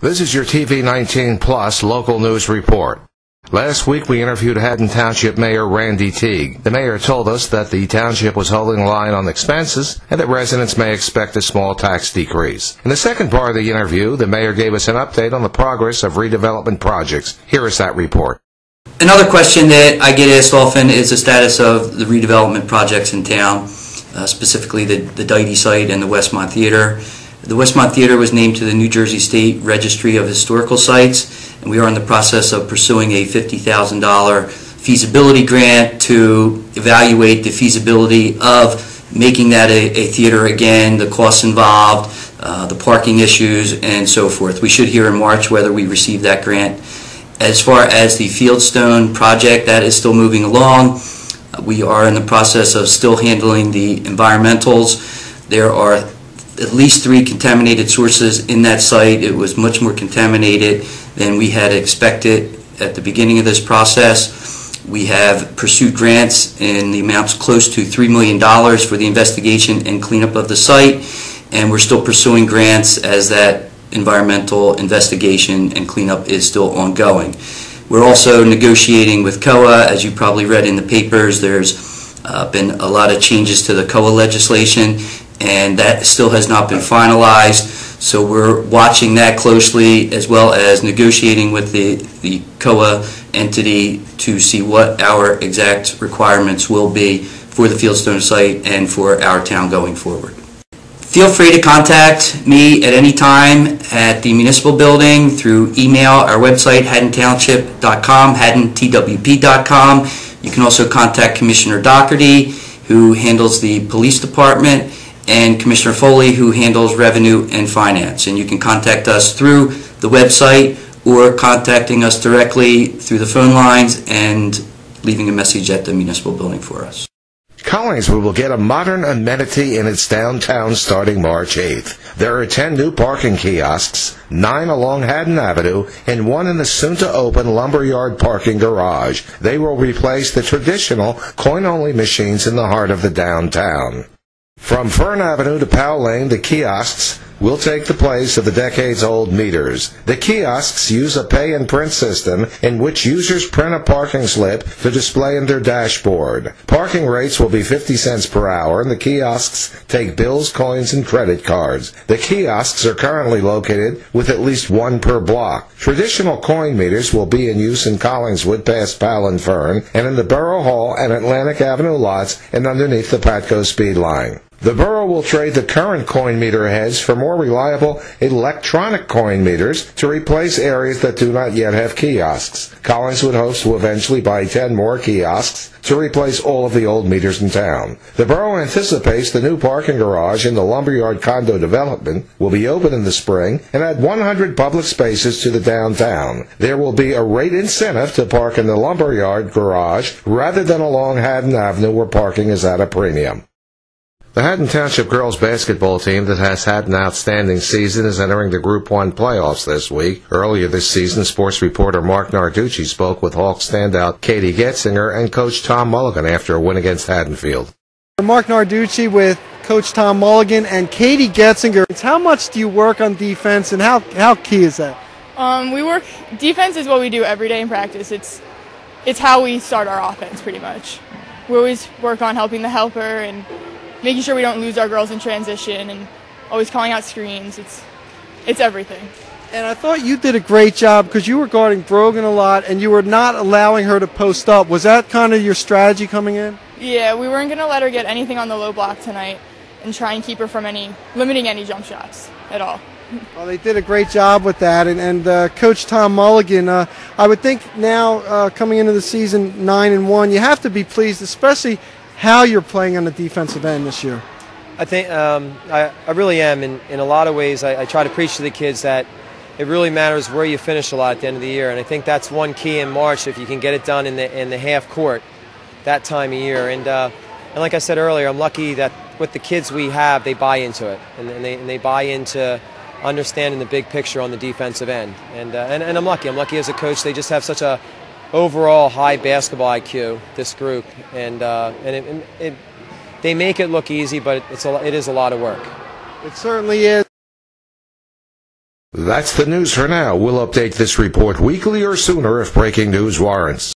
This is your TV19 Plus local news report. Last week we interviewed Haddon Township Mayor Randy Teague. The mayor told us that the township was holding the line on expenses and that residents may expect a small tax decrease. In the second part of the interview, the mayor gave us an update on the progress of redevelopment projects. Here is that report. Another question that I get asked often is the status of the redevelopment projects in town, specifically the Dyke site and the Westmont Theater. The Westmont Theater was named to the New Jersey State Registry of Historical Sites, and we are in the process of pursuing a $50,000 feasibility grant to evaluate the feasibility of making that a theater again, the costs involved, the parking issues, and so forth. We should hear in March whether we receive that grant. As far as the Fieldstone project, that is still moving along. We are in the process of still handling the environmentals. There are at least 3 contaminated sources in that site. It was much more contaminated than we had expected at the beginning of this process. We have pursued grants in the amounts close to $3 million for the investigation and cleanup of the site, and we're still pursuing grants as that environmental investigation and cleanup is still ongoing. We're also negotiating with COA. As you probably read in the papers, there's been a lot of changes to the COA legislation, and that still has not been finalized. So we're watching that closely, as well as negotiating with the COA entity to see what our exact requirements will be for the Fieldstone site and for our town going forward. Feel free to contact me at any time at the municipal building through email, our website, haddontownship.com, haddontwp.com. You can also contact Commissioner Doherty, who handles the police department, and Commissioner Foley, who handles revenue and finance. And you can contact us through the website or contacting us directly through the phone lines and leaving a message at the municipal building for us. Collingswood will get a modern amenity in its downtown starting March 8th. There are 10 new parking kiosks, 9 along Haddon Avenue, and 1 in the soon-to-open lumberyard parking garage. They will replace the traditional coin-only machines in the heart of the downtown. From Fern Avenue to Powell Lane, the kiosks will take the place of the decades-old meters. The kiosks use a pay-and-print system in which users print a parking slip to display in their dashboard. Parking rates will be 50 cents per hour, and the kiosks take bills, coins, and credit cards. The kiosks are currently located with at least 1 per block. Traditional coin meters will be in use in Collingswood past Powell and Fern, and in the Borough Hall and Atlantic Avenue lots and underneath the Patco speed line. The borough will trade the current coin meter heads for more reliable electronic coin meters to replace areas that do not yet have kiosks. Collingswood hopes to eventually buy 10 more kiosks to replace all of the old meters in town. The borough anticipates the new parking garage in the lumberyard condo development will be open in the spring and add 100 public spaces to the downtown. There will be a rate incentive to park in the lumberyard garage rather than along Haddon Avenue where parking is at a premium. The Haddon Township girls basketball team that has had an outstanding season is entering the Group 1 playoffs this week. Earlier this season, sports reporter Mark Narducci spoke with Hawks standout Katie Getzinger and Coach Tom Mulligan after a win against Haddonfield. Mark Narducci with Coach Tom Mulligan and Katie Getzinger. How much do you work on defense, and how key is that? Defense is what we do every day in practice. It's how we start our offense pretty much. We always work on helping the helper and making sure we don't lose our girls in transition and always calling out screens. It's everything. And I thought you did a great job because you were guarding Brogan a lot and you were not allowing her to post up. Was that kind of your strategy coming in? Yeah, we weren't going to let her get anything on the low block tonight and try and keep her from limiting any jump shots at all. Well, they did a great job with that. And Coach Tom Mulligan, I would think now coming into the season 9-1, you have to be pleased, especially how you're playing on the defensive end this year. I think I really am. In a lot of ways, I try to preach to the kids that it really matters where you finish a lot at the end of the year. And I think that's one key in March, if you can get it done in the half court that time of year. And like I said earlier, I'm lucky that with the kids we have, they buy into it. And they buy into understanding the big picture on the defensive end. And I'm lucky. I'm lucky as a coach. They just have such a overall high basketball IQ, this group, and they make it look easy, but it is a lot of work. It certainly is. That's the news for now. We'll update this report weekly or sooner if breaking news warrants.